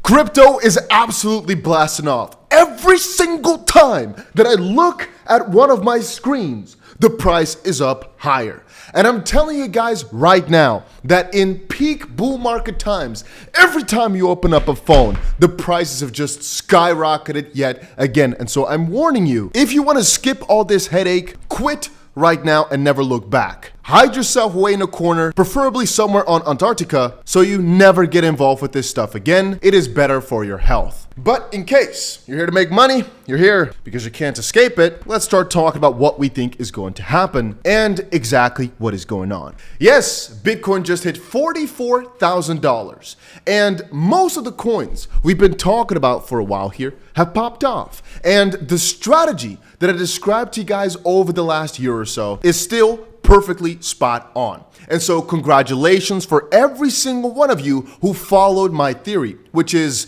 Crypto is absolutely blasting off. Every single time that I look at one of my screens, the price is up higher. And I'm telling you guys right now that in peak bull market times, every time you open up a phone, the prices have just skyrocketed yet again. And so I'm warning you, if you want to skip all this headache, quit right now and never look back. Hide yourself away in a corner, preferably somewhere on Antarctica, so you never get involved with this stuff again. It is better for your health. But in case you're here to make money, you're here because you can't escape it, let's start talking about what we think is going to happen and exactly what is going on. Yes, Bitcoin just hit $44,000, and most of the coins we've been talking about for a while here have popped off. And the strategy that I described to you guys over the last year or so is still perfectly spot on. And so congratulations for every single one of you who followed my theory, which is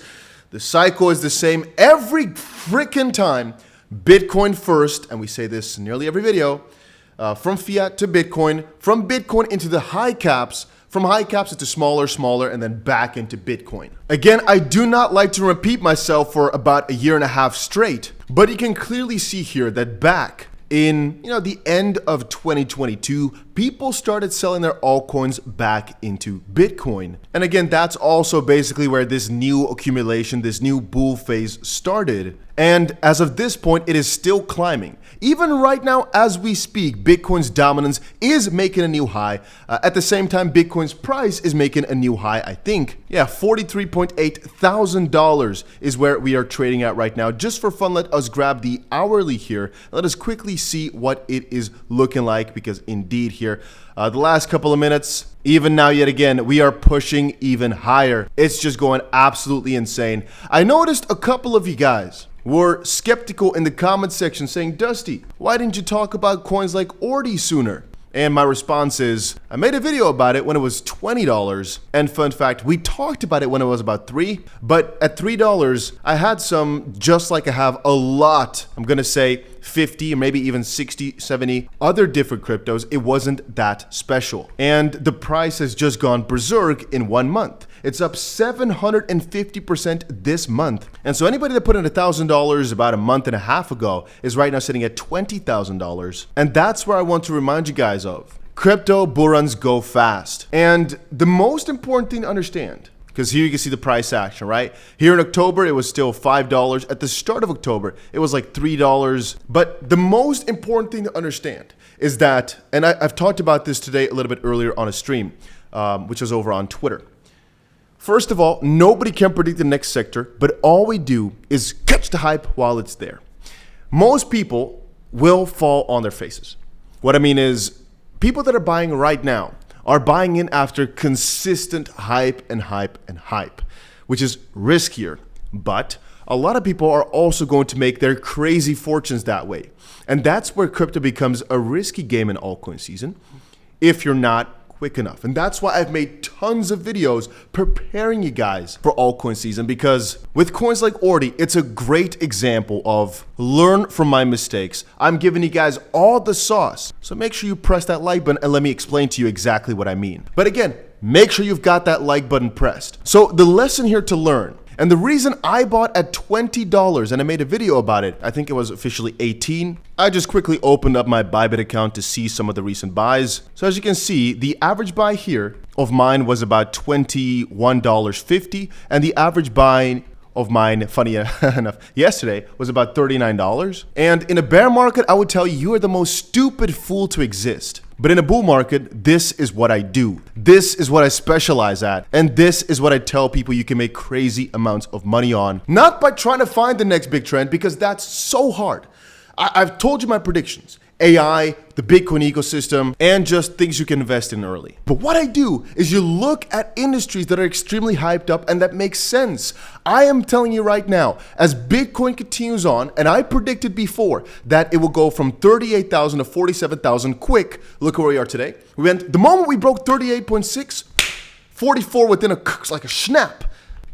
the cycle is the same every freaking time. Bitcoin first, and we say this in nearly every video, from fiat to Bitcoin, from Bitcoin into the high caps, from high caps into smaller, and then back into Bitcoin. Again, I do not like to repeat myself for about a year and a half straight, but you can clearly see here that back in the end of 2022, people started selling their altcoins back into Bitcoin. And again, that's also basically where this new accumulation, this new bull phase started. And as of this point, it is still climbing. Even right now, as we speak, Bitcoin's dominance is making a new high. At the same time, Bitcoin's price is making a new high, I think. Yeah, $43.8 thousand is where we are trading at right now. Just for fun, let us grab the hourly here. Let us quickly see what it is looking like, because indeed here, the last couple of minutes, even now yet again, we are pushing even higher. It's just going absolutely insane. I noticed a couple of you guys were skeptical in the comment section saying, Dusty, why didn't you talk about coins like 𝗬𝗓 sooner? And my response is, I made a video about it when it was $20. And fun fact, we talked about it when it was about $3. But at $3, I had some, just like I have a lot, I'm going to say 50 or maybe even 60, 70 other different cryptos. It wasn't that special. And the price has just gone berserk in 1 month. It's up 750% this month. And so anybody that put in $1,000 about a month and a half ago is right now sitting at $20,000. And that's where I want to remind you guys of. Crypto bull runs go fast. And the most important thing to understand, because here you can see the price action, right? Here in October, it was still $5. At the start of October, it was like $3. But the most important thing to understand is that, and I've talked about this today a little bit earlier on a stream, which was over on Twitter. First of all, nobody can predict the next sector, but all we do is catch the hype while it's there. Most people will fall on their faces. What I mean is, people that are buying right now are buying in after consistent hype and hype and hype, which is riskier. But a lot of people are also going to make their crazy fortunes that way. And that's where crypto becomes a risky game in altcoin season if you're not quick enough. And that's why I've made tons of videos preparing you guys for altcoin season, because with coins like 𝗬𝗓, it's a great example of learn from my mistakes. I'm giving you guys all the sauce. So make sure you press that like button and let me explain to you exactly what I mean. But again, make sure you've got that like button pressed. So the lesson here to learn, and the reason I bought at $20, and I made a video about it, I think it was officially 18. I just quickly opened up my Bybit account to see some of the recent buys. So as you can see, the average buy here of mine was about $21.50, and the average buy of mine, funny enough, yesterday was about $39. And in a bear market, I would tell you, you are the most stupid fool to exist. But in a bull market, this is what I do. This is what I specialize at. And this is what I tell people you can make crazy amounts of money on. Not by trying to find the next big trend, because that's so hard. I've told you my predictions. AI, the Bitcoin ecosystem, and just things you can invest in early. But what I do is you look at industries that are extremely hyped up and that makes sense. I am telling you right now, as Bitcoin continues on, and I predicted before that it will go from 38,000 to 47,000 quick. Look at where we are today. The moment we broke 38.6, 44 within like a snap.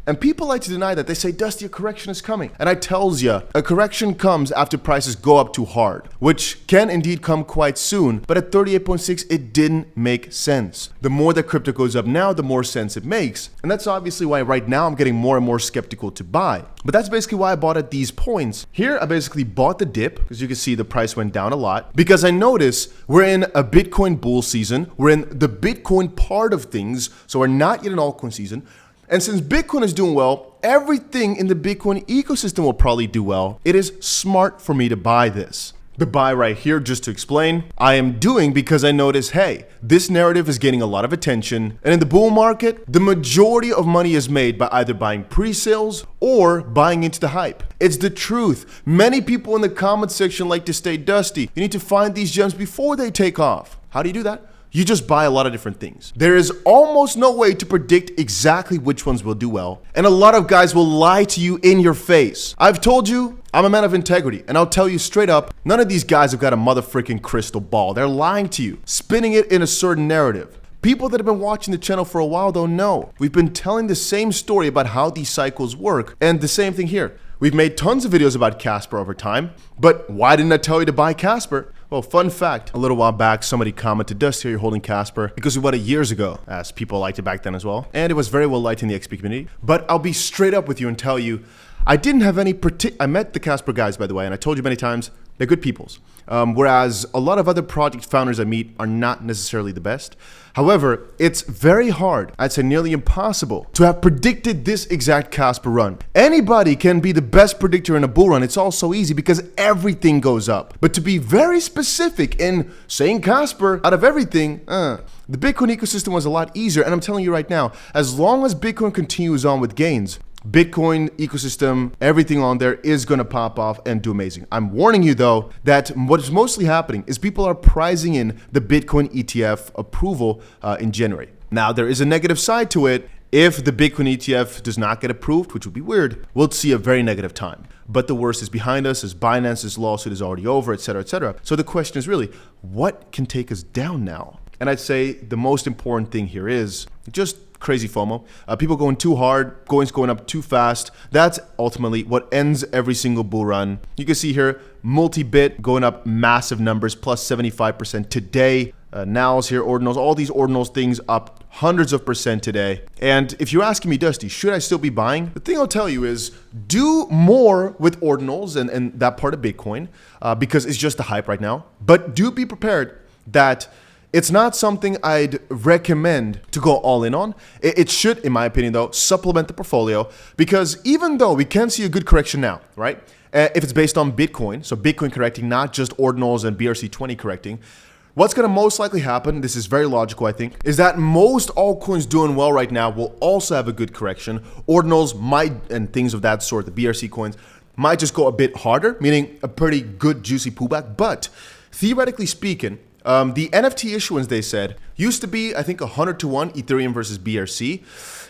And people like to deny that. They say, Dusty, a correction is coming. And I tells ya, a correction comes after prices go up too hard, which can indeed come quite soon. But at 38.6, it didn't make sense. The more that crypto goes up now, the more sense it makes. And that's obviously why right now I'm getting more and more skeptical to buy. But that's basically why I bought at these points. Here, I basically bought the dip, because you can see the price went down a lot, because I notice we're in a Bitcoin bull season. We're in the Bitcoin part of things, so we're not yet in altcoin season. And since Bitcoin is doing well, everything in the Bitcoin ecosystem will probably do well. It is smart for me to buy this. The buy right here, just to explain, I am doing because I notice, hey, this narrative is getting a lot of attention. And in the bull market, the majority of money is made by either buying pre-sales or buying into the hype. It's the truth. Many people in the comment section like to stay Dusty. You need to find these gems before they take off. How do you do that? You just buy a lot of different things. There is almost no way to predict exactly which ones will do well. And a lot of guys will lie to you in your face. I've told you, I'm a man of integrity, and I'll tell you straight up, none of these guys have got a motherfucking crystal ball. They're lying to you, spinning it in a certain narrative. People that have been watching the channel for a while don't know. We've been telling the same story about how these cycles work, and the same thing here. We've made tons of videos about 𝗂𝗪𝗧 over time, but why didn't I tell you to buy 𝗂𝗪𝗧? Well, fun fact, a little while back, somebody commented, Dusty, you're holding 𝗂𝗪𝗧 because we bought it years ago, as people liked it back then as well. And it was very well liked in the XP community. But I'll be straight up with you and tell you, I didn't have any I met the 𝗂𝗪𝗧 guys, by the way, and I told you many times, they're good peoples. Whereas a lot of other project founders I meet are not necessarily the best. However, it's very hard, I'd say nearly impossible, to have predicted this exact 𝗂𝗪𝗧 run. Anybody can be the best predictor in a bull run. It's all so easy because everything goes up. But to be very specific in saying 𝗂𝗪𝗧 out of everything, the Bitcoin ecosystem was a lot easier. And I'm telling you right now, as long as Bitcoin continues on with gains, Bitcoin ecosystem, everything on there is going to pop off and do amazing. I'm warning you though that what is mostly happening is people are pricing in the Bitcoin ETF approval in January. Now there is a negative side to it. If the Bitcoin ETF does not get approved, which would be weird, we'll see a very negative time. But the worst is behind us, as Binance's lawsuit is already over, etc., etc. So the question is really, what can take us down now? And I'd say the most important thing here is just crazy FOMO. People going too hard, coins going up too fast. That's ultimately what ends every single bull run. You can see here, multi-bit going up massive numbers, plus 75% today. Nows here, ordinals, all these ordinals things up hundreds of percent today. And if you're asking me, Dusty, should I still be buying? The thing I'll tell you is do more with ordinals and that part of Bitcoin because it's just the hype right now. But do be prepared that it's not something I'd recommend to go all in on. It should, in my opinion though, supplement the portfolio because even though we can see a good correction now, right? If it's based on Bitcoin, so Bitcoin correcting, not just ordinals and BRC20 correcting, what's going to most likely happen, this is very logical I think, is that most altcoins doing well right now will also have a good correction. Ordinals might, and things of that sort, the BRC coins, might just go a bit harder, meaning a pretty good juicy pullback. But theoretically speaking, the NFT issuance, they said, used to be, I think, 100 to 1 Ethereum versus BRC.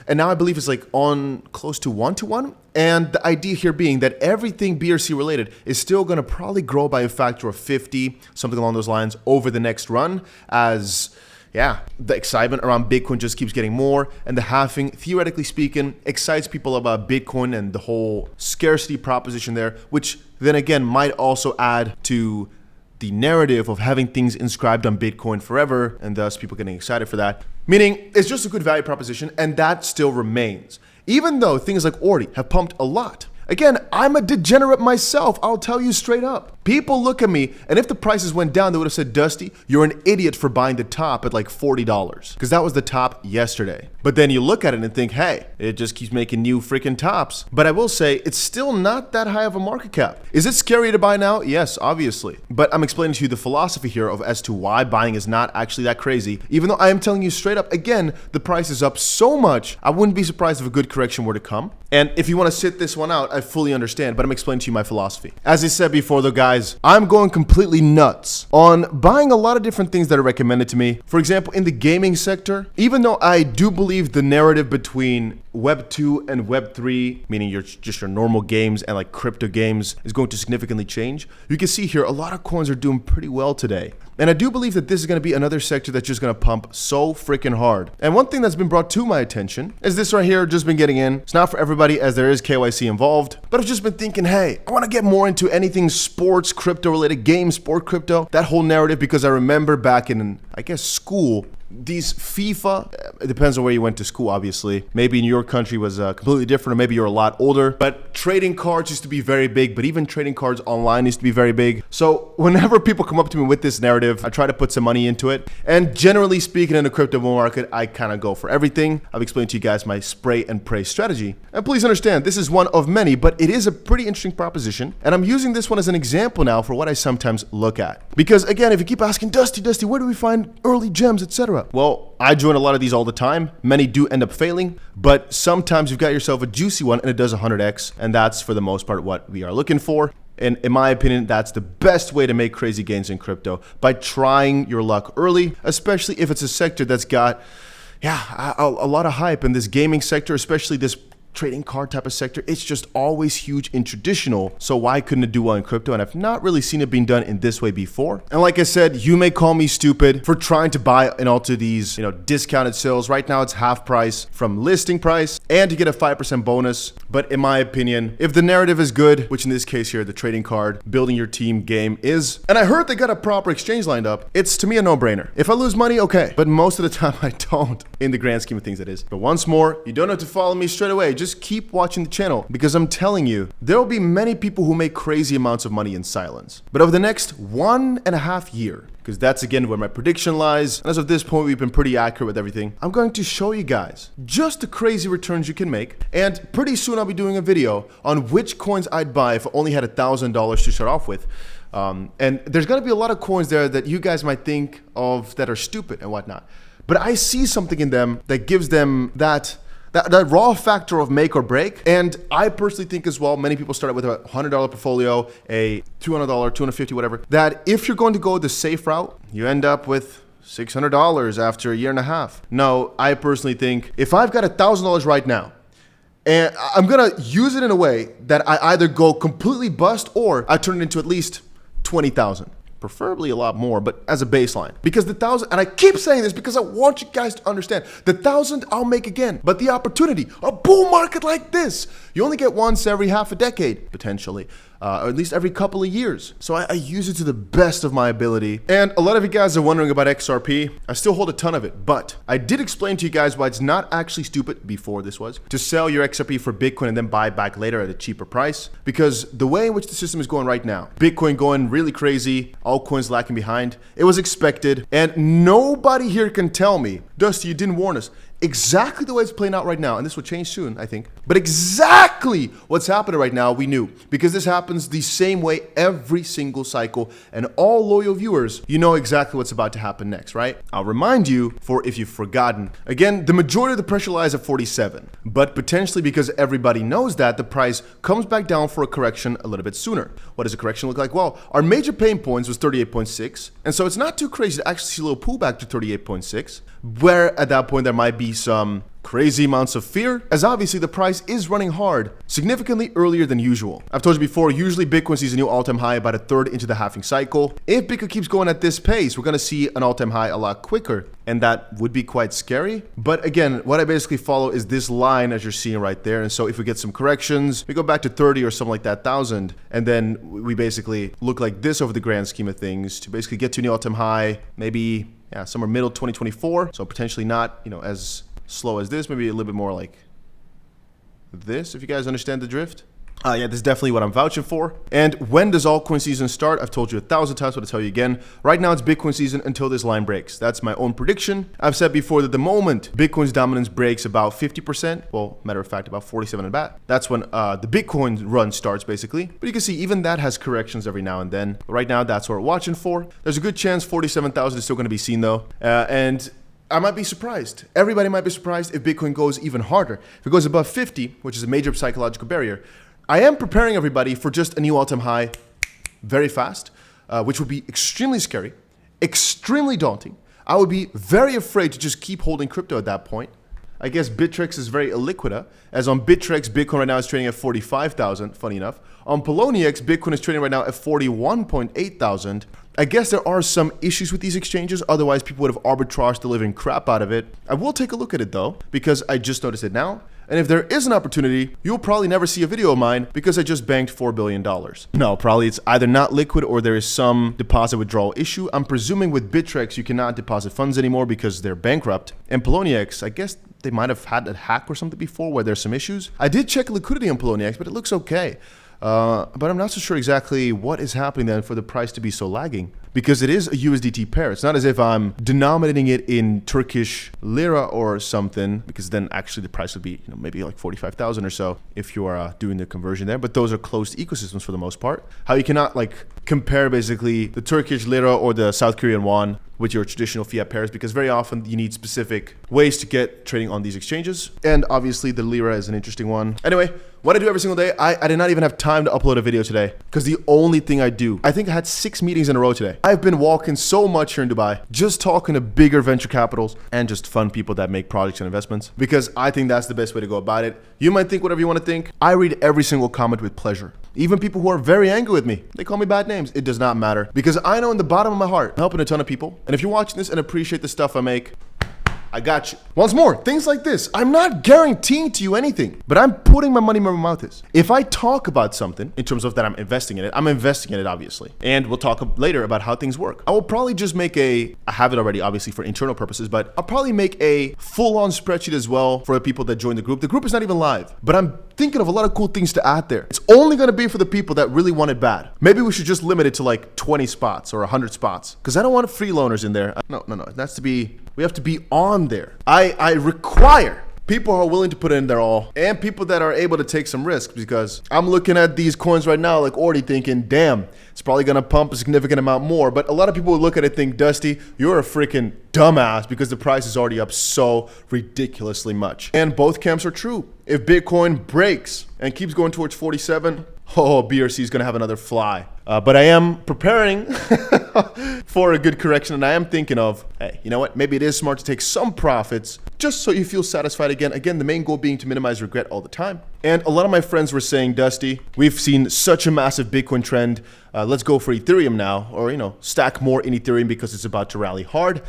And now I believe it's like on close to 1 to 1. And the idea here being that everything BRC related is still going to probably grow by a factor of 50, something along those lines, over the next run as, yeah, the excitement around Bitcoin just keeps getting more. And the halving, theoretically speaking, excites people about Bitcoin and the whole scarcity proposition there, which then again might also add to the narrative of having things inscribed on Bitcoin forever, and thus people getting excited for that. Meaning it's just a good value proposition, and that still remains. Even though things like Ordi have pumped a lot. Again, I'm a degenerate myself, I'll tell you straight up. People look at me, and if the prices went down, they would have said, Dusty, you're an idiot for buying the top at like $40, because that was the top yesterday. But then you look at it and think, hey, it just keeps making new freaking tops. But I will say, it's still not that high of a market cap. Is it scary to buy now? Yes, obviously. But I'm explaining to you the philosophy here of as to why buying is not actually that crazy. Even though I am telling you straight up, again, the price is up so much, I wouldn't be surprised if a good correction were to come. And if you want to sit this one out, I fully understand, but I'm explaining to you my philosophy. As I said before though, guys, I'm going completely nuts on buying a lot of different things that are recommended to me. For example, in the gaming sector, even though I do believe the narrative between Web 2 and Web 3, meaning just your normal games and like crypto games, is going to significantly change, you can see here a lot of coins are doing pretty well today. And I do believe that this is going to be another sector that's just going to pump so freaking hard. And one thing that's been brought to my attention is this right here, just been getting in. It's not for everybody as there is KYC involved, but I've just been thinking, hey, I want to get more into anything sports, crypto related, game, sport, crypto, that whole narrative, because I remember back in, I guess, school, these FIFA, it depends on where you went to school, obviously. Maybe in your country was completely different, or maybe you're a lot older. But trading cards used to be very big, but even trading cards online used to be very big. So whenever people come up to me with this narrative, I try to put some money into it. And generally speaking, in the crypto bull market, I kind of go for everything. I've explained to you guys my spray and pray strategy. And please understand, this is one of many, but it is a pretty interesting proposition. And I'm using this one as an example now for what I sometimes look at. Because again, if you keep asking, Dusty, where do we find early gems, etc.? Well, I join a lot of these all the time. Many do end up failing, but sometimes you've got yourself a juicy one and it does 100x, and that's for the most part what we are looking for. And in my opinion, that's the best way to make crazy gains in crypto, by trying your luck early, especially if it's a sector that's got, a lot of hype. In this gaming sector, especially this trading card type of sector, it's just always huge in traditional. So why couldn't it do well in crypto? And I've not really seen it being done in this way before. And like I said, you may call me stupid for trying to buy and alter these, discounted sales. Right now it's half price from listing price and to get a 5% bonus. But in my opinion, if the narrative is good, which in this case here, the trading card, building your team game is, and I heard they got a proper exchange lined up, it's to me a no-brainer. If I lose money, okay. But most of the time I don't, in the grand scheme of things it is. But once more, you don't have to follow me straight away. Just keep watching the channel, because I'm telling you, there will be many people who make crazy amounts of money in silence. But over the next 1.5 years, because that's again where my prediction lies, and as of this point we've been pretty accurate with everything, I'm going to show you guys just the crazy returns you can make. And pretty soon I'll be doing a video on which coins I'd buy if I only had $1,000 to start off with. And there's going to be a lot of coins there that you guys might think of that are stupid and whatnot, but I see something in them that gives them that raw factor of make or break. And I personally think as well, many people start out with a $100 portfolio, a $200, $250, whatever, that if you're going to go the safe route, you end up with $600 after a year and a half. No, I personally think if I've got $1,000 right now, and I'm gonna use it in a way that I either go completely bust or I turn it into at least 20,000. Preferably a lot more, but as a baseline. Because the 1,000, and I keep saying this because I want you guys to understand, the 1,000 I'll make again, but the opportunity, a bull market like this, you only get once every half a decade, potentially, or at least every couple of years. So I use it to the best of my ability. And a lot of you guys are wondering about XRP. I still hold a ton of it, but I did explain to you guys why it's not actually stupid, before this was, to sell your XRP for Bitcoin and then buy back later at a cheaper price. Because the way in which the system is going right now, Bitcoin going really crazy, altcoins lacking behind, it was expected. And nobody here can tell me, Dusty, you didn't warn us. Exactly the way it's playing out right now, and this will change soon, I think, but exactly what's happening right now, we knew, because this happens the same way every single cycle, and all loyal viewers, you know exactly what's about to happen next, right? I'll remind you, for if you've forgotten. Again, the majority of the pressure lies at 47, but potentially because everybody knows that, the price comes back down for a correction a little bit sooner. What does a correction look like? Well, our major pain points was 38.6, and so it's not too crazy to actually see a little pullback to 38.6, where at that point there might be some crazy amounts of fear, as obviously the price is running hard significantly earlier than usual. I've told you before, usually Bitcoin sees a new all-time high about a third into the halving cycle. If Bitcoin keeps going at this pace, we're going to see an all-time high a lot quicker, and that would be quite scary. But again, what I basically follow is this line as you're seeing right there. And so if we get some corrections, we go back to 30 or something like that, 1,000, and then we basically look like this over the grand scheme of things to basically get to a new all-time high, maybe somewhere middle 2024. So potentially not, as slow as this, maybe a little bit more like this, if you guys understand the drift. This is definitely what I'm vouching for. And when does altcoin season start? I've told you 1,000 times, but I'll tell you again. Right now it's Bitcoin season until this line breaks. That's my own prediction. I've said before that the moment Bitcoin's dominance breaks about 50%, well, matter of fact, about 47 and back, that's when the Bitcoin run starts, basically. But you can see even that has corrections every now and then. But right now, that's what we're watching for. There's a good chance 47,000 is still going to be seen, though. And I might be surprised. Everybody might be surprised if Bitcoin goes even harder. If it goes above 50, which is a major psychological barrier, I am preparing everybody for just a new all-time high very fast, which would be extremely scary, extremely daunting. I would be very afraid to just keep holding crypto at that point. I guess Bittrex is very illiquid, as on Bittrex, Bitcoin right now is trading at 45,000, funny enough. On Poloniex, Bitcoin is trading right now at 41,800. I guess there are some issues with these exchanges, otherwise people would have arbitraged the living crap out of it. I will take a look at it though, because I just noticed it now. And if there is an opportunity, you'll probably never see a video of mine because I just banked $4 billion. No, probably it's either not liquid or there is some deposit withdrawal issue. I'm presuming with Bittrex, you cannot deposit funds anymore because they're bankrupt. And Poloniex, I guess they might have had a hack or something before where there's some issues. I did check liquidity on Poloniex, but it looks okay. But I'm not so sure exactly what is happening then for the price to be so lagging, because it is a USDT pair. It's not as if I'm denominating it in Turkish lira or something, because then actually the price would be, maybe like 45,000 or so if you are doing the conversion there. But those are closed ecosystems for the most part. How you cannot like compare basically the Turkish lira or the South Korean won with your traditional fiat pairs, because very often you need specific ways to get trading on these exchanges. And obviously the lira is an interesting one. Anyway, what I do every single day, I did not even have time to upload a video today, because the only thing I do, I think I had 6 meetings in a row today. I've been walking so much here in Dubai, just talking to bigger venture capitals and just fun people that make projects and investments, because I think that's the best way to go about it. You might think whatever you want to think. I read every single comment with pleasure. Even people who are very angry with me, they call me bad names. It does not matter, because I know in the bottom of my heart, I'm helping a ton of people. And if you're watching this and appreciate the stuff I make, I got you. Once more, things like this, I'm not guaranteeing to you anything, but I'm putting my money where my mouth is. If I talk about something in terms of that I'm investing in it, I'm investing in it, obviously. And we'll talk later about how things work. I will probably just make I have it already, obviously, for internal purposes, but I'll probably make a full-on spreadsheet as well for the people that join the group. The group is not even live, but I'm thinking of a lot of cool things to add there. It's only going to be for the people that really want it bad. Maybe we should just limit it to like 20 spots or 100 spots, because I don't want freeloaners in there. No. It has to be, we have to be on there. I require people who are willing to put in their all, and people that are able to take some risks, because I'm looking at these coins right now like already thinking, damn, it's probably going to pump a significant amount more. But a lot of people will look at it and think, Dusty, you're a freaking dumbass because the price is already up so ridiculously much. And both camps are true. If Bitcoin breaks and keeps going towards 47, BRC is going to have another fly. But I am preparing for a good correction, and I am thinking of, hey, you know what? Maybe it is smart to take some profits just so you feel satisfied again. Again, the main goal being to minimize regret all the time. And a lot of my friends were saying, Dusty, we've seen such a massive Bitcoin trend. Let's go for Ethereum now, or, stack more in Ethereum because it's about to rally hard.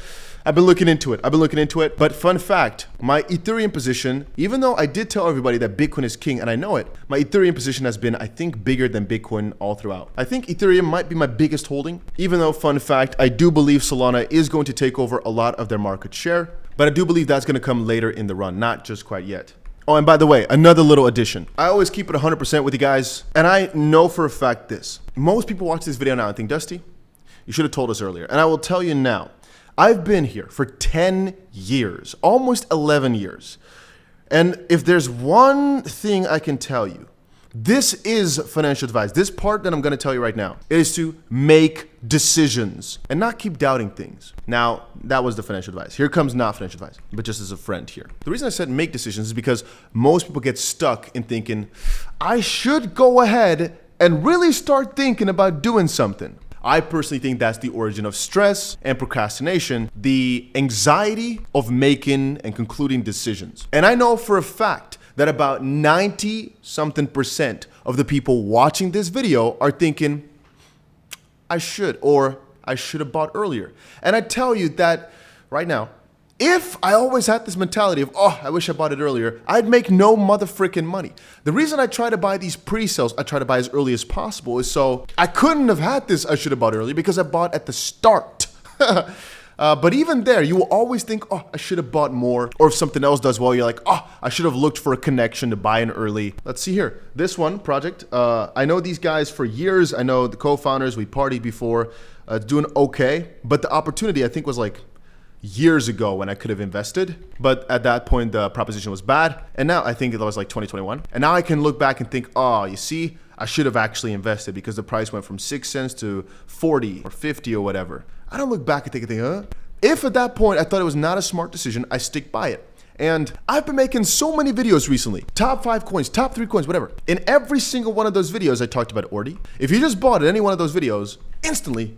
I've been looking into it. But fun fact, my Ethereum position, even though I did tell everybody that Bitcoin is king, and I know it, my Ethereum position has been, I think, bigger than Bitcoin all throughout. I think Ethereum might be my biggest holding, even though, fun fact, I do believe Solana is going to take over a lot of their market share, but I do believe that's going to come later in the run, not just quite yet. Oh, and by the way, another little addition. I always keep it 100% with you guys, and I know for a fact this. Most people watch this video now and think, Dusty, you should have told us earlier. And I will tell you now, I've been here for 10 years, almost 11 years. And if there's one thing I can tell you, this is financial advice. This part that I'm going to tell you right now is to make decisions and not keep doubting things. Now, that was the financial advice. Here comes not financial advice, but just as a friend here. The reason I said make decisions is because most people get stuck in thinking, I should go ahead and really start thinking about doing something. I personally think that's the origin of stress and procrastination, the anxiety of making and concluding decisions. And I know for a fact that about 90-something% of the people watching this video are thinking, I should have bought earlier. And I tell you that right now, if I always had this mentality of, I wish I bought it earlier, I'd make no motherfucking money. The reason I try to buy these pre-sales, I try to buy as early as possible, is so I couldn't have had this I should have bought earlier because I bought at the start. But even there, you will always think, I should have bought more. Or if something else does well, you're like, I should have looked for a connection to buy in early. Let's see here. This one project, I know these guys for years. I know the co-founders, we partied before, doing okay. But the opportunity, I think, was like years ago when I could have invested, but at that point the proposition was bad. And now I think it was like 2021. And now I can look back and think, you see, I should have actually invested because the price went from 6 cents to 40 or 50 or whatever. I don't look back and think, If at that point I thought it was not a smart decision, I stick by it. And I've been making so many videos recently, top 5 coins, top 3 coins, whatever. In every single one of those videos, I talked about 𝗬𝗓. If you just bought any one of those videos, instantly,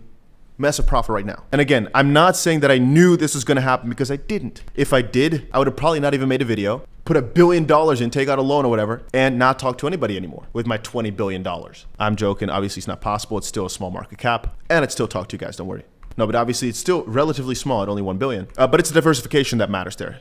massive profit right now. And again, I'm not saying that I knew this was going to happen because I didn't. If I did, I would have probably not even made a video, put $1 billion in, take out a loan or whatever, and not talk to anybody anymore with my $20 billion. I'm joking. Obviously, it's not possible. It's still a small market cap, and I'd still talk to you guys. Don't worry. No, but obviously, it's still relatively small at only $1 billion. But it's the diversification that matters there.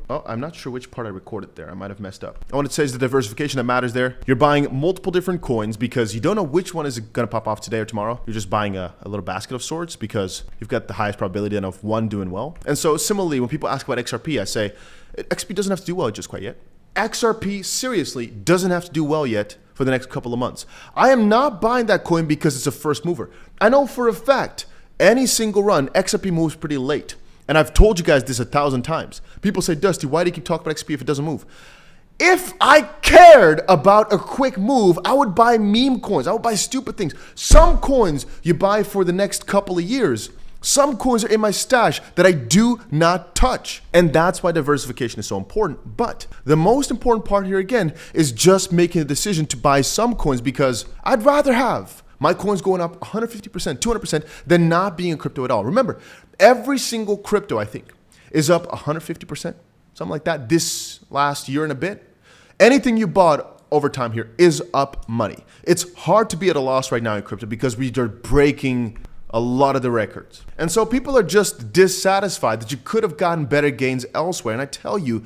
Oh, I'm not sure which part I recorded there. I might have messed up. When it says the diversification that matters there, you're buying multiple different coins because you don't know which one is going to pop off today or tomorrow. You're just buying a little basket of sorts because you've got the highest probability of one doing well. And so similarly, when people ask about XRP, I say, XRP doesn't have to do well just quite yet. XRP seriously doesn't have to do well yet for the next couple of months. I am not buying that coin because it's a first mover. I know for a fact, any single run, XRP moves pretty late. And I've told you guys this 1,000 times. People say, Dusty, why do you keep talking about XP if it doesn't move? If I cared about a quick move, I would buy meme coins. I would buy stupid things. Some coins you buy for the next couple of years. Some coins are in my stash that I do not touch. And that's why diversification is so important. But the most important part here again is just making a decision to buy some coins because I'd rather have my coins going up 150%, 200% than not being in crypto at all. Remember, every single crypto, I think, is up 150%, something like that, this last year and a bit. Anything you bought over time here is up money. It's hard to be at a loss right now in crypto because we are breaking a lot of the records. And so people are just dissatisfied that you could have gotten better gains elsewhere. And I tell you,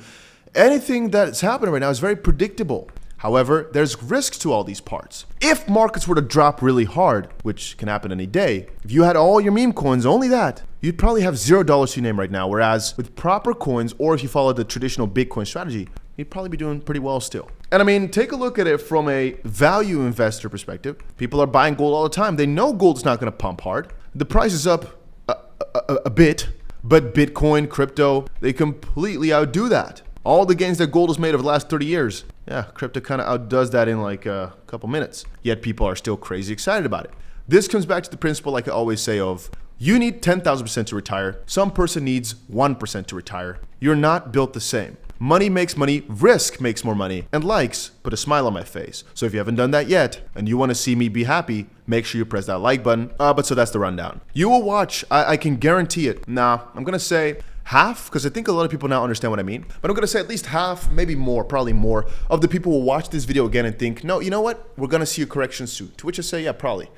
anything that's happening right now is very predictable. However, there's risks to all these parts. If markets were to drop really hard, which can happen any day, if you had all your meme coins, only that, you'd probably have $0 to your name right now. Whereas with proper coins, or if you follow the traditional Bitcoin strategy, you'd probably be doing pretty well still. And I mean, take a look at it from a value investor perspective. People are buying gold all the time. They know gold's not going to pump hard. The price is up a bit, but Bitcoin, crypto, they completely outdo that. All the gains that gold has made over the last 30 years, yeah, crypto kind of outdoes that in like a couple minutes. Yet people are still crazy excited about it. This comes back to the principle, like I always say, of you need 10,000% to retire. Some person needs 1% to retire. You're not built the same. Money makes money, risk makes more money, and likes put a smile on my face. So if you haven't done that yet, and you want to see me be happy, make sure you press that like button. But so that's the rundown. You will watch, I can guarantee it. Nah, I'm going to say half, because I think a lot of people now understand what I mean. But I'm going to say at least half, maybe more, probably more, of the people will watch this video again and think, no, you know what? We're going to see a correction soon. To which I say, yeah, probably.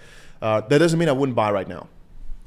That doesn't mean I wouldn't buy right now.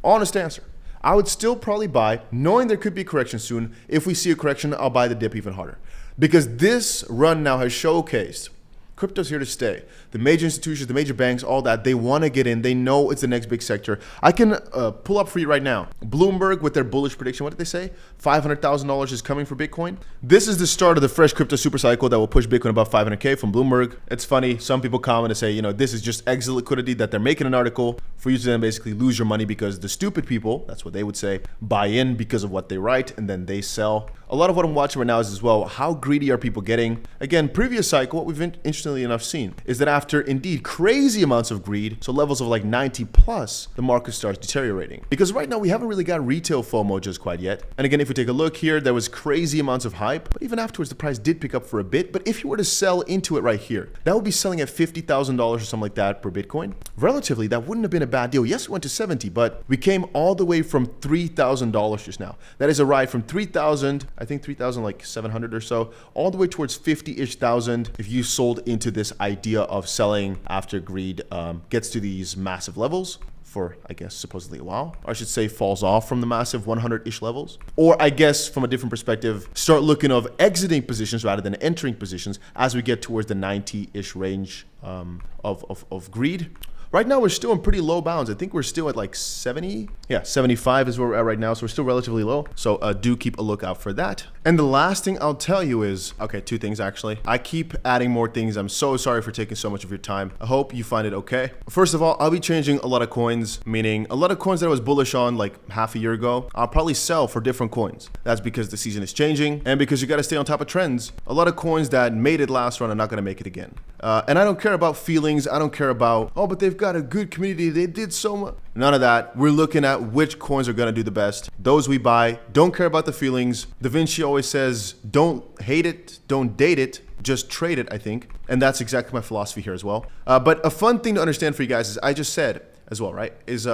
Honest answer. I would still probably buy, knowing there could be a correction soon. If we see a correction, I'll buy the dip even harder. Because this run now has showcased crypto's here to stay. The major institutions, the major banks, all that, they want to get in. They know it's the next big sector. I can pull up for you right now. Bloomberg with their bullish prediction, what did they say? $500,000 is coming for Bitcoin. This is the start of the fresh crypto super cycle that will push Bitcoin above 500K from Bloomberg. It's funny. Some people comment and say, you know, this is just exit liquidity, that they're making an article for you to then basically lose your money because the stupid people, that's what they would say, buy in because of what they write and then they sell. A lot of what I'm watching right now is as well, how greedy are people getting? Again, previous cycle, what we've interestingly enough seen is that after indeed crazy amounts of greed, so levels of like 90 plus, the market starts deteriorating. Because right now we haven't really got retail FOMO just quite yet. And again, if we take a look here, there was crazy amounts of hype, but even afterwards the price did pick up for a bit. But if you were to sell into it right here, that would be selling at $50,000 or something like that per Bitcoin. Relatively, that wouldn't have been a bad deal. Yes, we went to 70, but we came all the way from $3,000 just now. That is a ride from 3,000, I think 3,000 like 700 or so, all the way towards 50-ish thousand if you sold into this idea of selling after greed gets to these massive levels for, I guess, supposedly a while. Or I should say falls off from the massive 100-ish levels. Or I guess from a different perspective, start looking of exiting positions rather than entering positions as we get towards the 90-ish range of greed. Right now, we're still in pretty low bounds. I think we're still at like 70. Yeah, 75 is where we're at right now. So we're still relatively low. So do keep a lookout for that. And the last thing I'll tell you is, okay, two things actually. I keep adding more things. I'm so sorry for taking so much of your time. I hope you find it okay. First of all, I'll be changing a lot of coins, meaning a lot of coins that I was bullish on like half a year ago, I'll probably sell for different coins. That's because the season is changing and because you got to stay on top of trends. A lot of coins that made it last run are not going to make it again. And I don't care about feelings. I don't care about, oh, but they've got a good community. They did so much. None of that. We're looking at which coins are going to do the best. Those we buy. Don't care about the feelings. 𝗕𝗏𝗀𝗃 always says, don't hate it, don't date it, just trade it, I think. And that's exactly my philosophy here as well. But a fun thing to understand for you guys is I just said as well, right, is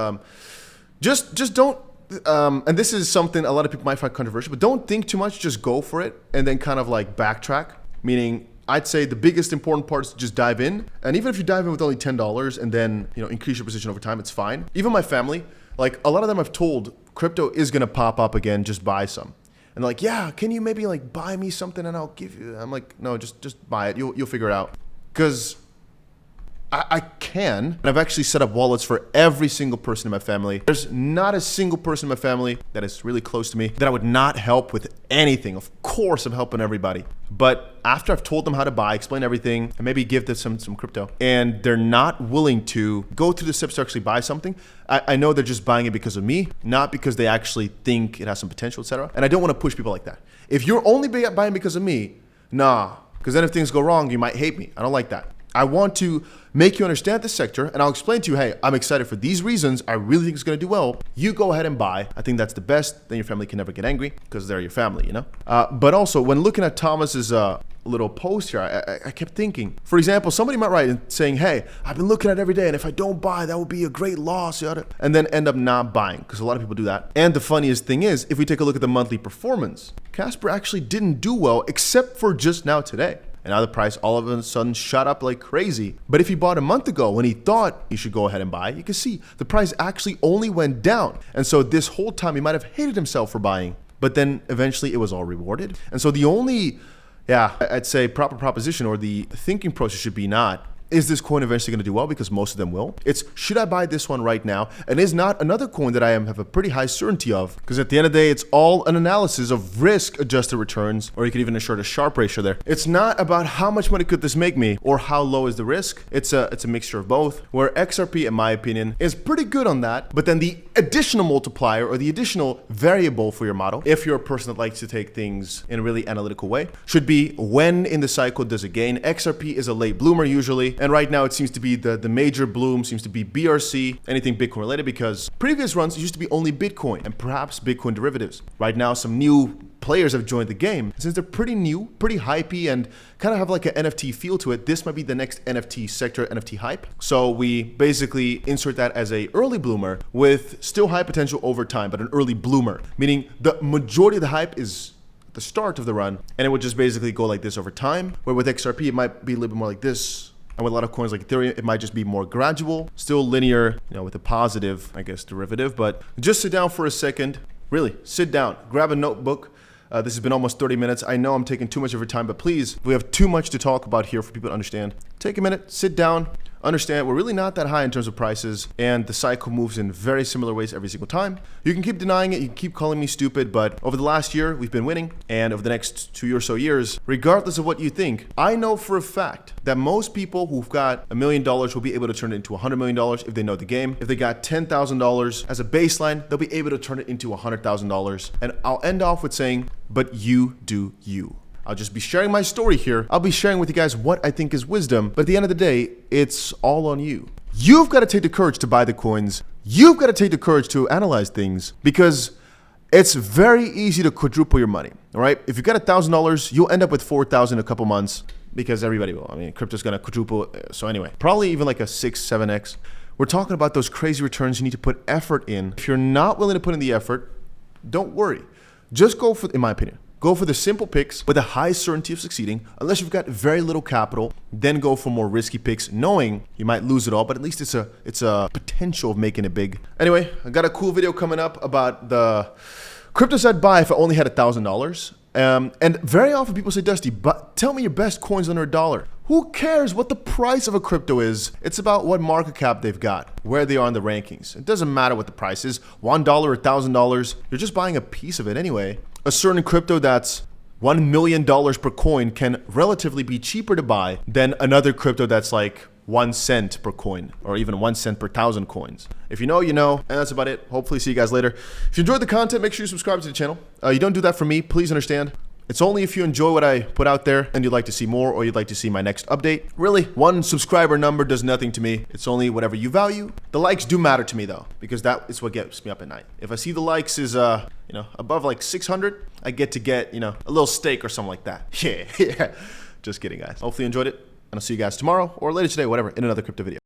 Just don't, and this is something a lot of people might find controversial, but don't think too much, just go for it and then kind of like backtrack. Meaning, I'd say the biggest important part is to just dive in. And even if you dive in with only $10 and then, increase your position over time, it's fine. Even my family, like a lot of them I've told, crypto is gonna pop up again, just buy some. And like, yeah, can you maybe like buy me something and I'll give you, I'm like, no, just buy it, you'll figure it out. Because I can, and I've actually set up wallets for every single person in my family. There's not a single person in my family that is really close to me that I would not help with anything. Of course, I'm helping everybody. But after I've told them how to buy, explain everything, and maybe give them some crypto, and they're not willing to go through the steps to actually buy something, I know they're just buying it because of me, not because they actually think it has some potential, etc. And I don't want to push people like that. If you're only buying because of me, nah, because then if things go wrong, you might hate me. I don't like that. I want to make you understand this sector, and I'll explain to you, hey, I'm excited for these reasons. I really think it's going to do well. You go ahead and buy. I think that's the best. Then your family can never get angry because they're your family, But also, when looking at Thomas's little post here, I kept thinking, for example, somebody might write saying, hey, I've been looking at it every day, and if I don't buy, that would be a great loss, and then end up not buying, because a lot of people do that. And the funniest thing is, if we take a look at the monthly performance, Casper actually didn't do well, except for just now today. And now the price all of a sudden shot up like crazy. But if he bought a month ago when he thought he should go ahead and buy, you can see the price actually only went down. And so this whole time he might have hated himself for buying, but then eventually it was all rewarded. And so the only, I'd say proper proposition or the thinking process should be not, is this coin eventually going to do well? Because most of them will. It's, should I buy this one right now? And is not another coin that I have a pretty high certainty of? Because at the end of the day, it's all an analysis of risk-adjusted returns, or you could even assert a Sharpe ratio there. It's not about how much money could this make me, or how low is the risk. It's a mixture of both, where XRP, in my opinion, is pretty good on that. But then the additional multiplier, or the additional variable for your model, if you're a person that likes to take things in a really analytical way, should be when in the cycle does it gain. XRP is a late bloomer usually. And right now it seems to be the major bloom seems to be BRC, anything Bitcoin related, because previous runs used to be only Bitcoin and perhaps Bitcoin derivatives. Right now some new players have joined the game. Since they're pretty new, pretty hypey, and kind of have like an NFT feel to it, this might be the next NFT sector, NFT hype. So we basically insert that as a early bloomer with still high potential over time, but an early bloomer, meaning the majority of the hype is the start of the run, and it would just basically go like this over time, where with XRP it might be a little bit more like this. And with a lot of coins like Ethereum, it might just be more gradual, still linear, with a positive, I guess, derivative. But just sit down for a second, really sit down, grab a notebook. This has been almost 30 minutes. I know I'm taking too much of your time, but please, we have too much to talk about here for people to understand. Take a minute, sit down, understand we're really not that high in terms of prices, and the cycle moves in very similar ways every single time. You can keep denying it, you can keep calling me stupid, but over the last year, we've been winning, and over the next 2 or so years, regardless of what you think, I know for a fact that most people who've got $1 million will be able to turn it into $100 million if they know the game. If they got $10,000 as a baseline, they'll be able to turn it into $100,000. And I'll end off with saying, but you do you. I'll just be sharing my story here. I'll be sharing with you guys what I think is wisdom, but at the end of the day, it's all on you. You've got to take the courage to buy the coins. You've got to take the courage to analyze things, because it's very easy to quadruple your money, all right? If you got $1,000, you'll end up with 4,000 in a couple months, because everybody will. I mean, crypto's gonna quadruple. So anyway, probably even like a 6, 7x. We're talking about those crazy returns you need to put effort in. If you're not willing to put in the effort, don't worry. Just go for, in my opinion, go for the simple picks with a high certainty of succeeding. Unless you've got very little capital, then go for more risky picks, knowing you might lose it all, but at least it's a potential of making it big. Anyway, I got a cool video coming up about the cryptos I'd buy if I only had $1,000. And very often people say, Dusty, but tell me your best coins under $1. Who cares what the price of a crypto is? It's about what market cap they've got, where they are in the rankings. It doesn't matter what the price is, $1 or $1,000. You're just buying a piece of it anyway. A certain crypto that's $1 million per coin can relatively be cheaper to buy than another crypto that's like 1 cent per coin, or even 1 cent per 1,000 coins. If you know, you know, and that's about it. Hopefully see you guys later. If you enjoyed the content, make sure you subscribe to the channel. You don't do that for me, please understand. It's only if you enjoy what I put out there and you'd like to see more, or you'd like to see my next update. Really, one subscriber number does nothing to me. It's only whatever you value. The likes do matter to me though, because that is what gets me up at night. If I see the likes is above like 600, I get to get, a little steak or something like that. Yeah. Just kidding, guys. Hopefully you enjoyed it, and I'll see you guys tomorrow or later today, whatever, in another crypto video.